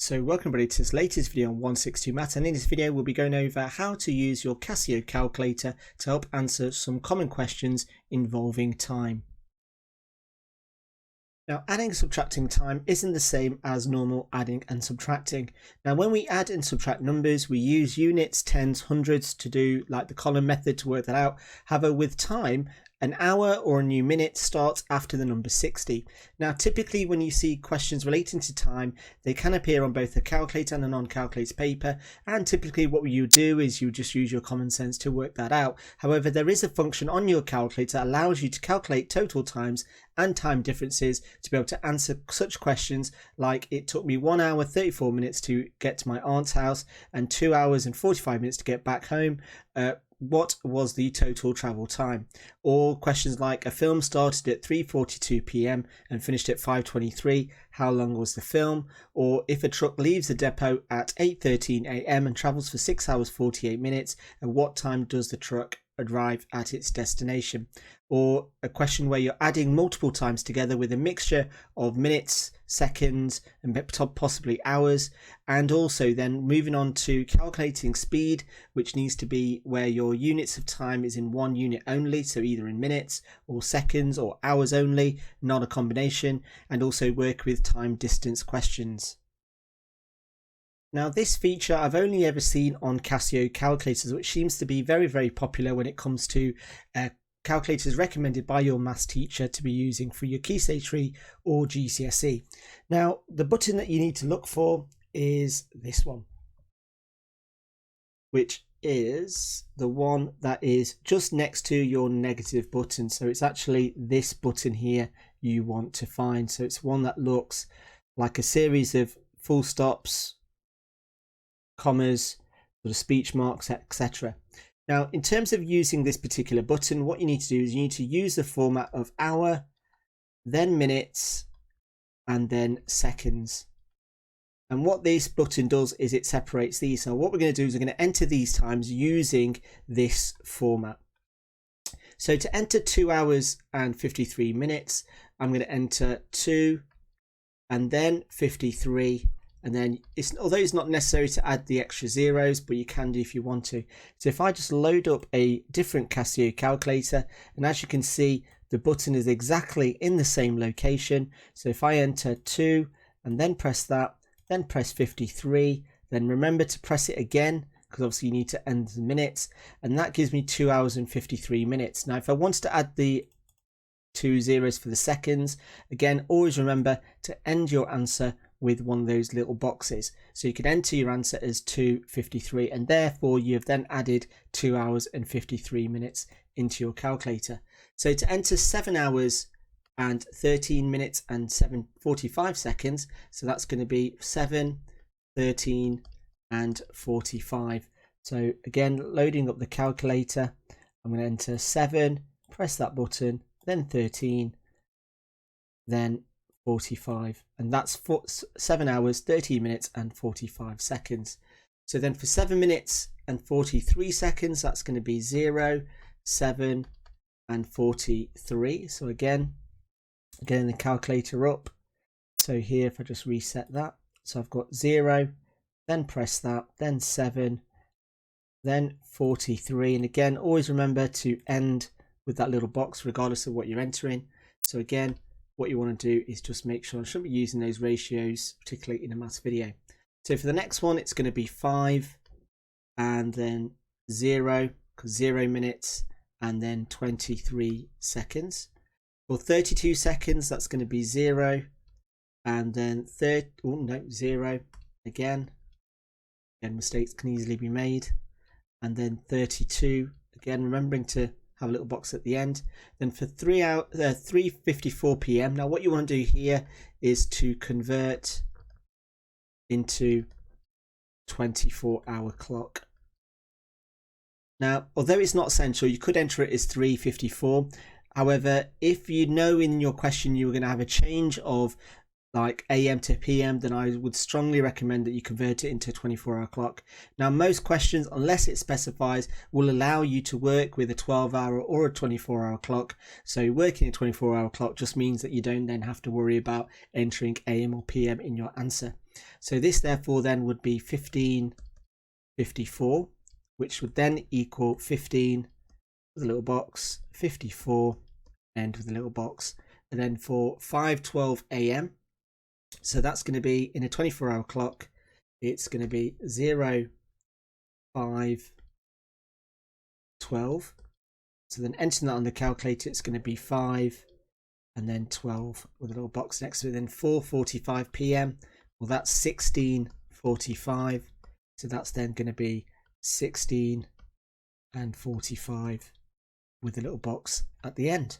So welcome everybody to this latest video on 162 Maths, and in this video we'll be going over how to use your Casio calculator to help answer some common questions involving time. Now, adding and subtracting time isn't the same as normal adding and subtracting. Now, when we add and subtract numbers, we use units, tens, hundreds to do like the column method to work that out. However, with time, an hour or a new minute starts after the number 60. Now, typically when you see questions relating to time, they can appear on both a calculator and a non-calculator paper. And typically what you do is you just use your common sense to work that out. However, there is a function on your calculator that allows you to calculate total times and time differences to be able to answer such questions like it took me 1 hour 34 minutes to get to my aunt's house and 2 hours and 45 minutes to get back home. What was the total travel time? Or questions like a film started at 3:42 p.m. and finished at 5:23. How long was the film? Or if a truck leaves the depot at 8:13 a.m. and travels for 6 hours 48 minutes, at what time does the truck arrive at its destination? Or a question where you're adding multiple times together with a mixture of minutes, seconds, and possibly hours, and also then moving on to calculating speed, which needs to be where your units of time is in one unit only, so either in minutes or seconds or hours only, not a combination, and also work with time distance questions. Now, this feature I've only ever seen on Casio calculators, which seems to be very, very popular when it comes to calculators recommended by your maths teacher to be using for your Key Stage 3 or GCSE. Now, the button that you need to look for is this one, which is the one that is just next to your negative button. So it's actually this button here you want to find. So it's one that looks like a series of full stops, commas, sort of speech marks, etc. Now, in terms of using this particular button, what you need to do is you need to use the format of hour, then minutes, and then seconds. And what this button does is it separates these. So what we're going to do is we're going to enter these times using this format. So to enter 2 hours and 53 minutes, I'm going to enter 2 and then 53. And then although it's not necessary to add the extra zeros, but you can do if you want to. So if I just load up a different Casio calculator, and as you can see, the button is exactly in the same location. So if I enter 2 and then press that, then press 53, then remember to press it again, because obviously you need to end the minutes, and that gives me 2 hours and 53 minutes. Now, if I wanted to add the 2 zeros for the seconds, again, always remember to end your answer with one of those little boxes. So you can enter your answer as 2:53, and therefore you have then added 2 hours and 53 minutes into your calculator. So to enter 7 hours and 13 minutes and 45 seconds, so that's going to be 7, 13 and 45. So again, loading up the calculator, I'm going to enter 7, press that button, then 13, then 45, and that's for 7 hours 13 minutes and 45 seconds. So then for 7 minutes and 43 seconds, that's going to be 0, 7 and 43. So again, getting the calculator up. So here, if I just reset that, so I've got 0, then press that, then 7, then 43, and again, always remember to end with that little box regardless of what you're entering. So again, what you want to do is just make sure I shouldn't be using those ratios, particularly in a maths video. So for the next one, it's going to be 5 and then 0, because 0 minutes and then 23 seconds. For 32 seconds, that's going to be 0 and then 0 again. Again, mistakes can easily be made. And then 32, again, remembering to have a little box at the end. Then for 3:54 p.m. Now what you want to do here is to convert into 24-hour clock. Now, although it's not essential, you could enter it as 3:54. However, if you know in your question you were going to have a change of like AM to PM, then I would strongly recommend that you convert it into a 24-hour clock. Now, most questions, unless it specifies, will allow you to work with a 12-hour or a 24-hour clock. So working a 24-hour clock just means that you don't then have to worry about entering AM or PM in your answer. So this therefore then would be 1554, which would then equal 15 with a little box, 54 end with a little box, and then for 5:12 a.m. so that's going to be in a 24-hour clock, it's going to be 05:12. So then entering that on the calculator, it's going to be 5 and then 12 with a little box next to it. Then 4:45 p.m. well, that's 16:45, so that's then going to be 16 and 45 with a little box at the end.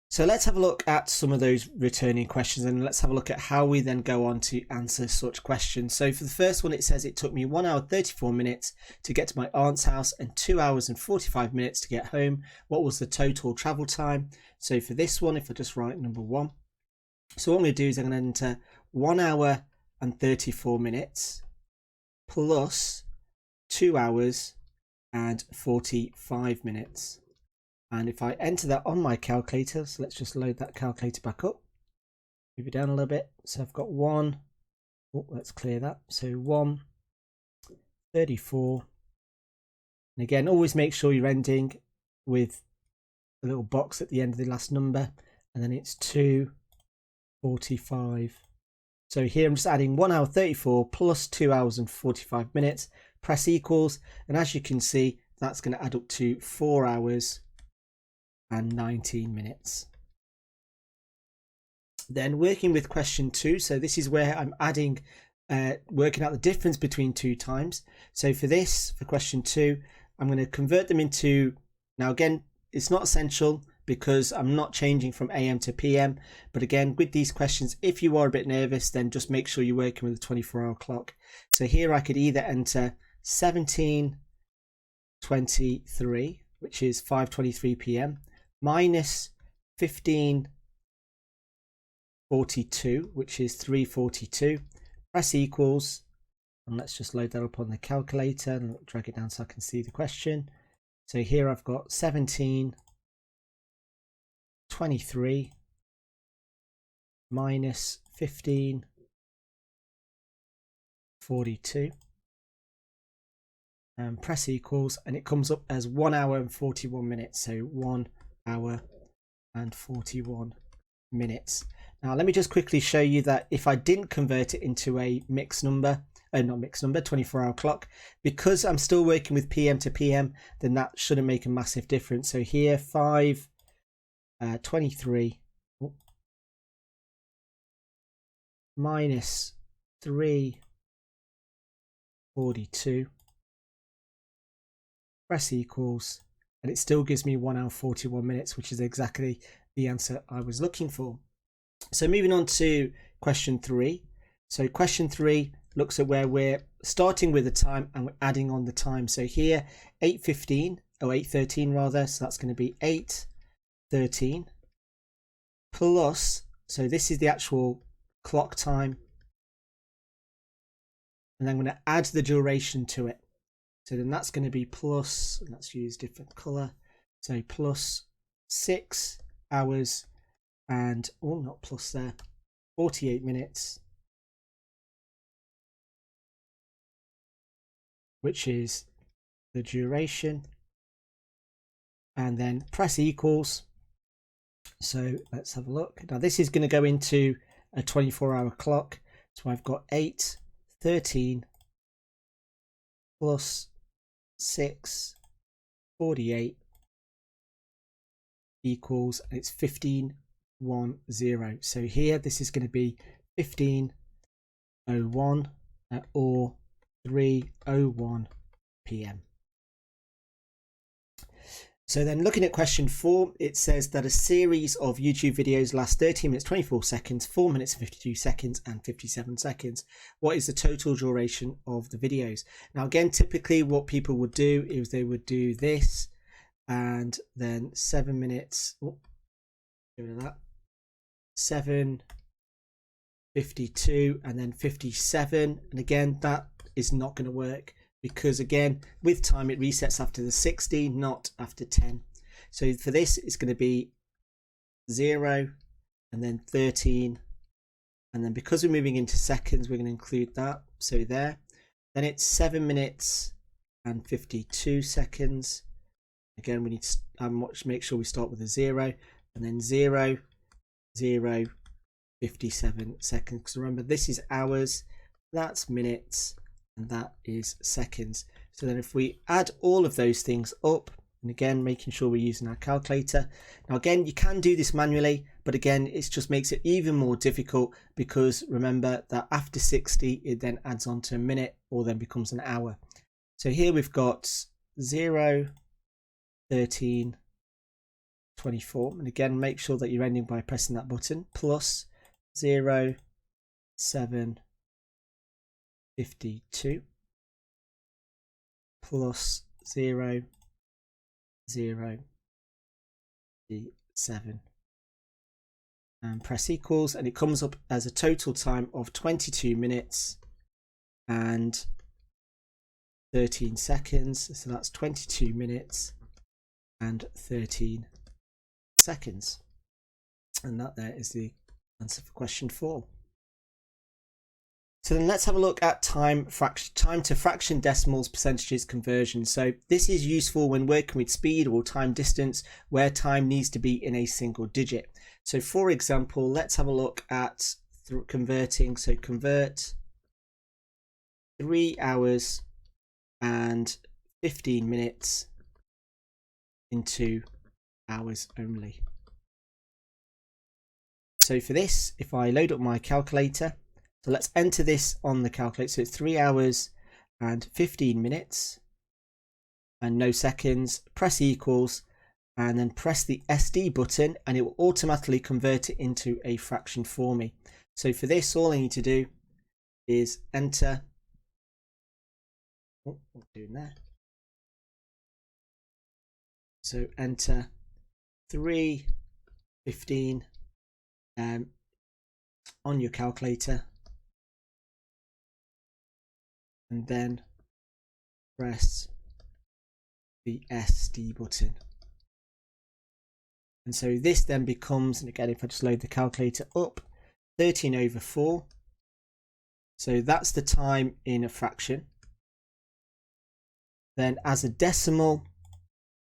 So let's have a look at some of those returning questions, and let's have a look at how we then go on to answer such questions. So for the first one, it says it took me 1 hour 34 minutes to get to my aunt's house and 2 hours and 45 minutes to get home. What was the total travel time? So for this one, if I just write number 1, so what I'm going to do is I'm going to enter 1 hour and 34 minutes plus 2 hours and 45 minutes. And if I enter that on my calculator, so let's just load that calculator back up, move it down a little bit. So I've got 1, let's clear that. So 1:34. And again, always make sure you're ending with a little box at the end of the last number, and then it's 2:45. So here I'm just adding 1 hour 34 plus 2 hours and 45 minutes, press equals, and as you can see, that's going to add up to 4 hours and 19 minutes. Then working with question 2, so this is where I'm adding, working out the difference between 2 times. So for this, for question 2, I'm going to convert them into, now again, it's not essential because I'm not changing from AM to PM, but again, with these questions, if you are a bit nervous, then just make sure you're working with a 24-hour clock. So here I could either enter 17:23, which is 5:23 p.m. minus 15:42, which is 3:42. Press equals, and let's just load that up on the calculator and drag it down so I can see the question. So here I've got 17:23 minus 15:42. And press equals, and it comes up as 1 hour and 41 minutes. So 1 hour and 41 minutes. Now let me just quickly show you that if I didn't convert it into a mixed number, not mixed number, 24-hour clock, because I'm still working with PM to PM, then that shouldn't make a massive difference. So here 5:23 minus 3:42. Press equals, and it still gives me 1 hour 41 minutes, which is exactly the answer I was looking for. So moving on to question 3. So question 3 looks at where we're starting with the time and we're adding on the time. So here 8:15 or 8:13 rather, so that's going to be 8:13 plus, so this is the actual clock time, and I'm going to add the duration to it. So then that's going to be plus, and let's use different color, so plus 6 hours and, oh, not plus there, 48 minutes, which is the duration, and then press equals. So let's have a look. Now this is going to go into a 24-hour clock. So I've got 8:13 plus 6:48 equals, and it's 15:10. So here this is going to be 15:01 or 3:01 p.m. So then looking at question 4, it says that a series of YouTube videos lasts 13 minutes 24 seconds, 4 minutes 52 seconds and 57 seconds. What is the total duration of the videos? Now again, typically what people would do is they would do this and then 7 minutes, oh, get rid of that, 7:52 and then 57, and again that is not going to work, because again with time it resets after the 60, not after 10. So for this it's going to be 0 and then 13 And then because we're moving into seconds, we're going to include that. So there. Then it's 7 minutes and 52 seconds. Again, we need to make sure we start with a 0. And then 0, 0, 57 seconds. Because remember, this is hours, that's minutes, and that is seconds. So then if we add all of those things up, and again, making sure we're using our calculator. Now again, you can do this manually, but again, it just makes it even more difficult because remember that after 60, it then adds on to a minute or then becomes an hour. So here we've got 0, 13, 24. And again, make sure that you're ending by pressing that button. Plus 0, 7, 52. Plus 0, 0, 7, and press equals, and it comes up as a total time of 22 minutes and 13 seconds. So that's 22 minutes and 13 seconds, and that there is the answer for question 4. So then let's have a look at time to fraction decimals percentages conversion. So this is useful when working with speed or time distance where time needs to be in a single digit. So for example, let's have a look at converting. So convert 3 hours and 15 minutes into hours only. So for this, if I load up my calculator, so let's enter this on the calculator. So it's 3 hours and 15 minutes and no seconds. Press equals and then press the SD button and it will automatically convert it into a fraction for me. So for this, all I need to do is enter. Oh, what am I doing there? So enter 3:15 on your calculator. And then press the SD button. And so this then becomes, and again, if I just load the calculator up, 13/4. So that's the time in a fraction. Then as a decimal,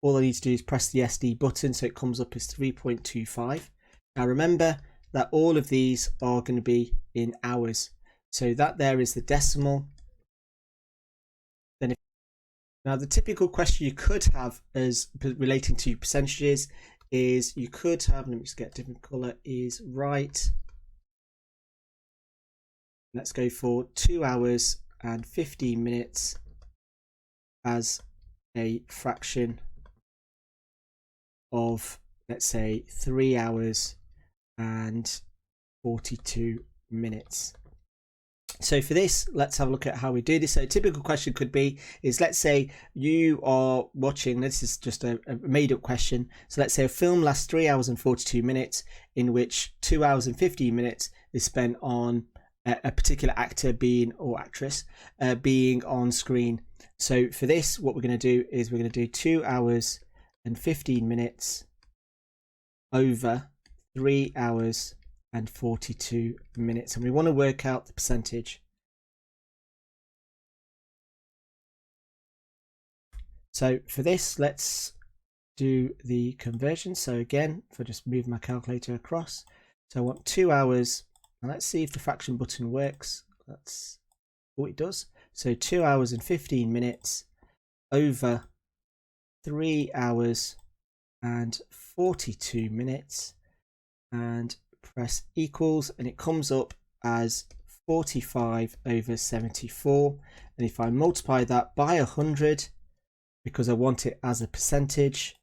all I need to do is press the SD button. So it comes up as 3.25. Now remember that all of these are going to be in hours. So that there is the decimal. Now, the typical question you could have as relating to percentages is you could have, let me just get a different color, is write, let's go for 2 hours and 15 minutes as a fraction of, let's say, 3 hours and 42 minutes. So for this, let's have a look at how we do this. So a typical question could be is, let's say you are watching, this is just a made up question. So let's say a film lasts 3 hours and 42 minutes in which 2 hours and 15 minutes is spent on a particular actor being, or actress being on screen. So for this, what we're going to do is we're going to do 2 hours and 15 minutes over 3 hours and 42 minutes, and we want to work out the percentage. So for this, let's do the conversion. So again, if I just move my calculator across, so I want 2 hours, and let's see if the fraction button works. That's what it does. So 2 hours and 15 minutes over 3 hours and 42 minutes, and press equals, and it comes up as 45/74. And if I multiply that by 100 because I want it as a percentage,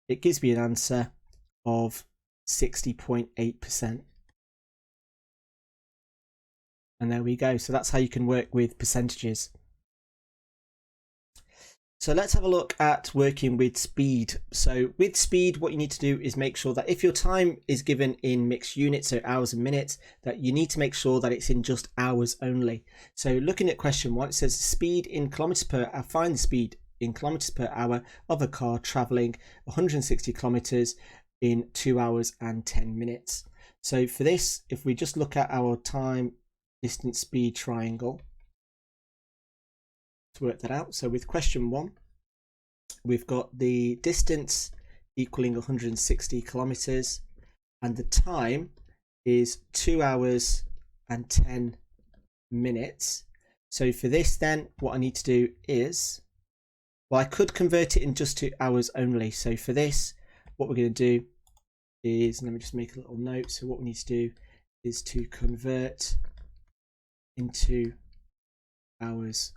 it gives me an answer of 60.8%. And there we go. So that's how you can work with percentages. So let's have a look at working with speed. So with speed, what you need to do is make sure that if your time is given in mixed units, so hours and minutes, that you need to make sure that it's in just hours only. So looking at question 1, it says speed in kilometers per hour. Find the speed in kilometers per hour of a car traveling 160 kilometers in 2 hours and 10 minutes. So for this, if we just look at our time, distance, speed triangle to work that out. So with question 1, we've got the distance equaling 160 kilometers and the time is 2 hours and 10 minutes. So for this then, what I need to do is, well, I could convert it in just to hours only. So for this, what we're going to do is, let me just make a little note. So what we need to do is to convert into hours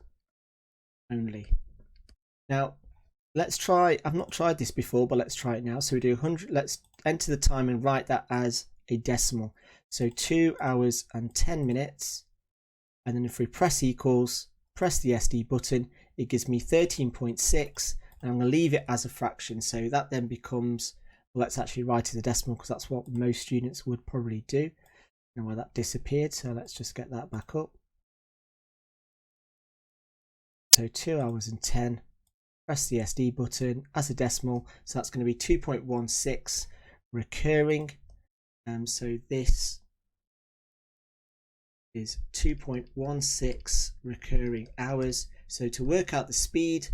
only. Now let's try, I've not tried this before, but let's try it now. So we do 100, let's enter the time and write that as a decimal. So 2 hours and 10 minutes. And then if we press equals, press the SD button, it gives me 13.6, and I'm going to leave it as a fraction. So that then becomes, well, let's actually write it as a decimal because that's what most students would probably do. And well, that disappeared, so let's just get that back up. So 2 hours and 10, press the SD button as a decimal, so that's going to be 2.16 recurring. So this is 2.16 recurring hours. So to work out the speed,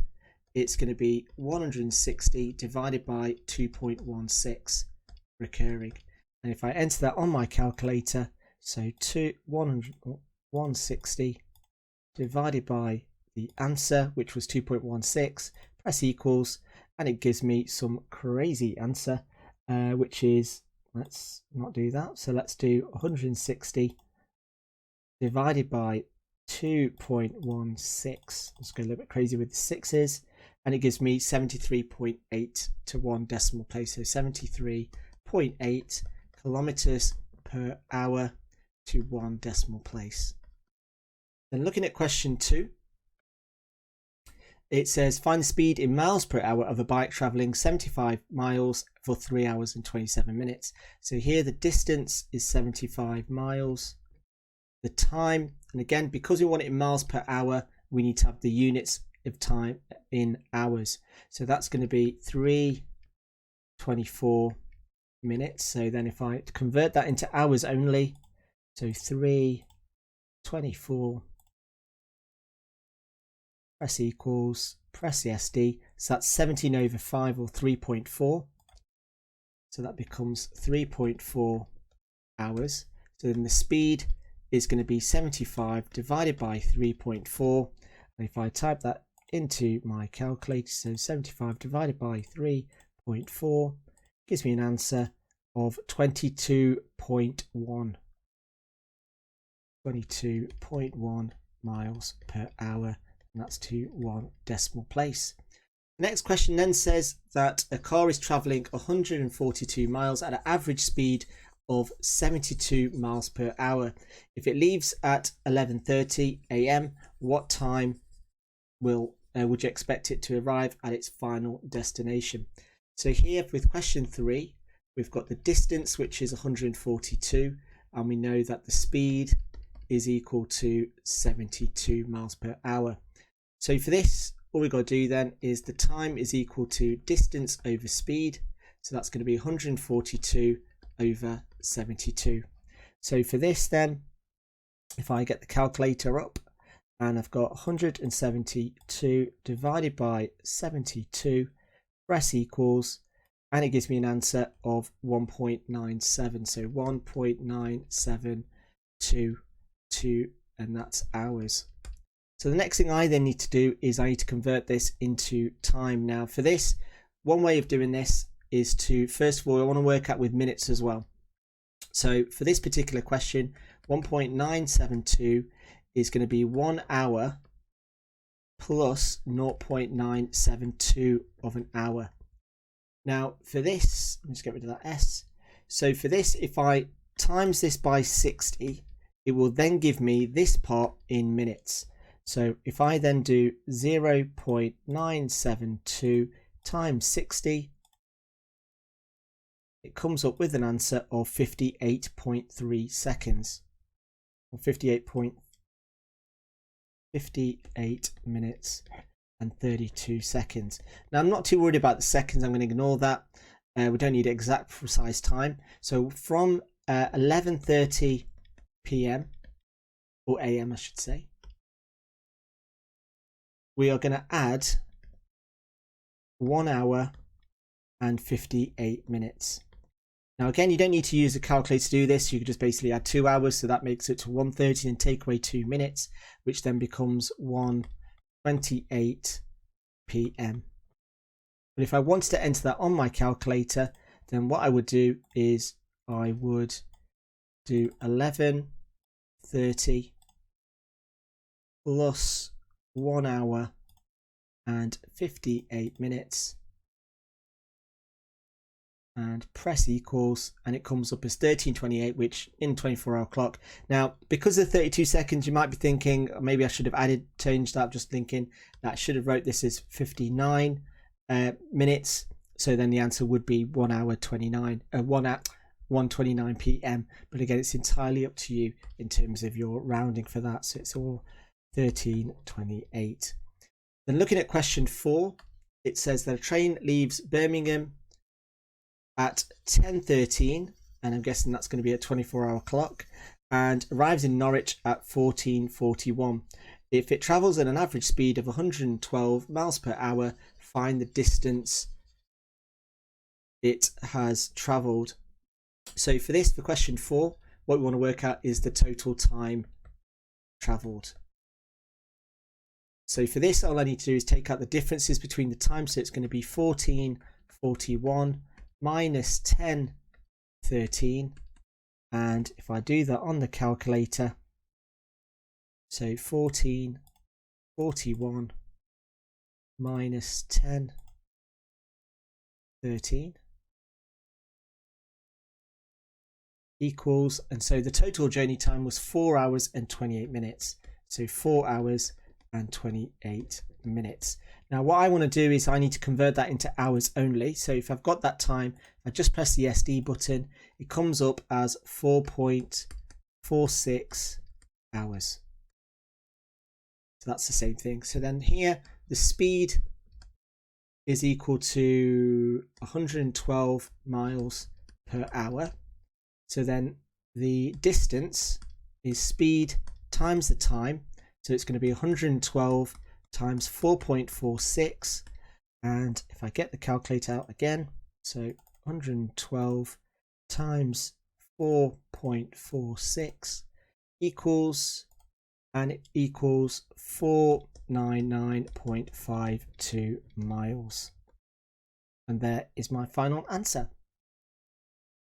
it's going to be 160 divided by 2.16 recurring. And if I enter that on my calculator, so 160 divided by the answer, which was 2.16, press equals, and it gives me some crazy answer, which is, let's not do that. So let's do 160 divided by 2.16. Let's go a little bit crazy with the sixes, and it gives me 73.8 to 1 decimal place. So 73.8 kilometers per hour to 1 decimal place. Then looking at question 2, it says find the speed in miles per hour of a bike traveling 75 miles for 3 hours and 27 minutes. So here the distance is 75 miles. The time, and again, because we want it in miles per hour, we need to have the units of time in hours. So that's going to be 3:24 minutes. So then if I convert that into hours only, so 3:24, press equals, press the SD. So that's 17 over 5 or 3.4. So that becomes 3.4 hours. So then the speed is going to be 75 divided by 3.4. And if I type that into my calculator, so 75 divided by 3.4 gives me an answer of 22.1. 22.1 miles per hour, and that's to 1 decimal place. The next question then says that a car is traveling 142 miles at an average speed of 72 miles per hour. If it leaves at 11:30 a.m., what time would you expect it to arrive at its final destination? So here with question 3, we've got the distance, which is 142, and we know that the speed is equal to 72 miles per hour. So for this, all we've got to do then is the time is equal to distance over speed. So that's going to be 142 over 72. So for this then, if I get the calculator up, and I've got 172 divided by 72, press equals, and it gives me an answer of 1.97. So 1.972, and that's hours. So the next thing I then need to do is I need to convert this into time. Now for this, one way of doing this is to, first of all, I want to work out with minutes as well. So for this particular question, 1.972 is going to be 1 hour plus 0.972 of an hour. Now for this, let's get rid of that S. So for this, if I times this by 60, it will then give me this part in minutes. So if I then do 0.972 times 60, it comes up with an answer of 58.3 seconds, or 58 minutes and 32 seconds. Now I'm not too worried about the seconds, I'm going to ignore that. We don't need exact precise time. So from 11:30 p.m. or a.m. I should say, we are going to add 1 hour and 58 minutes. Now again, you don't need to use a calculator to do this. You could just basically add 2 hours, so that makes it to 1:30 and take away 2 minutes, which then becomes 1:28 p.m. But if I wanted to enter that on my calculator, then what I would do is I would do 11:30 plus 1 hour and 58 minutes and press equals, and it comes up as 13:28, which in 24-hour clock. Now, because of 32 seconds, you might be thinking maybe I should have changed that. Just thinking that I should have wrote this as 59 minutes. So then the answer would be 1 hour 29, 1:29 p.m. But again, it's entirely up to you in terms of your rounding for that. So it's all 13:28. Then looking at question 4, it says that a train leaves Birmingham at 10:13, and I'm guessing that's going to be a 24-hour clock, and arrives in Norwich at 14:41. If it travels at an average speed of 112 miles per hour, find the distance it has travelled. So for this, for question 4, what we want to work out is the total time travelled. So for this, all I need to do is take out the differences between the times. So it's going to be 14:41 minus 10:13, and if I do that on the calculator, so 14:41 minus 10:13 equals, and so the total journey time was 4 hours and 28 minutes. So 4 hours and 28 minutes. Now what I want to do is I need to convert that into hours only. So if I've got that time, I just press the SD button, it comes up as 4.46 hours. So that's the same thing. So then here the speed is equal to 112 miles per hour. So then the distance is speed times the time. So it's going to be 112 times 4.46, and if I get the calculator out again, so 112 times 4.46 equals, and it equals 499.52 miles. And there is my final answer.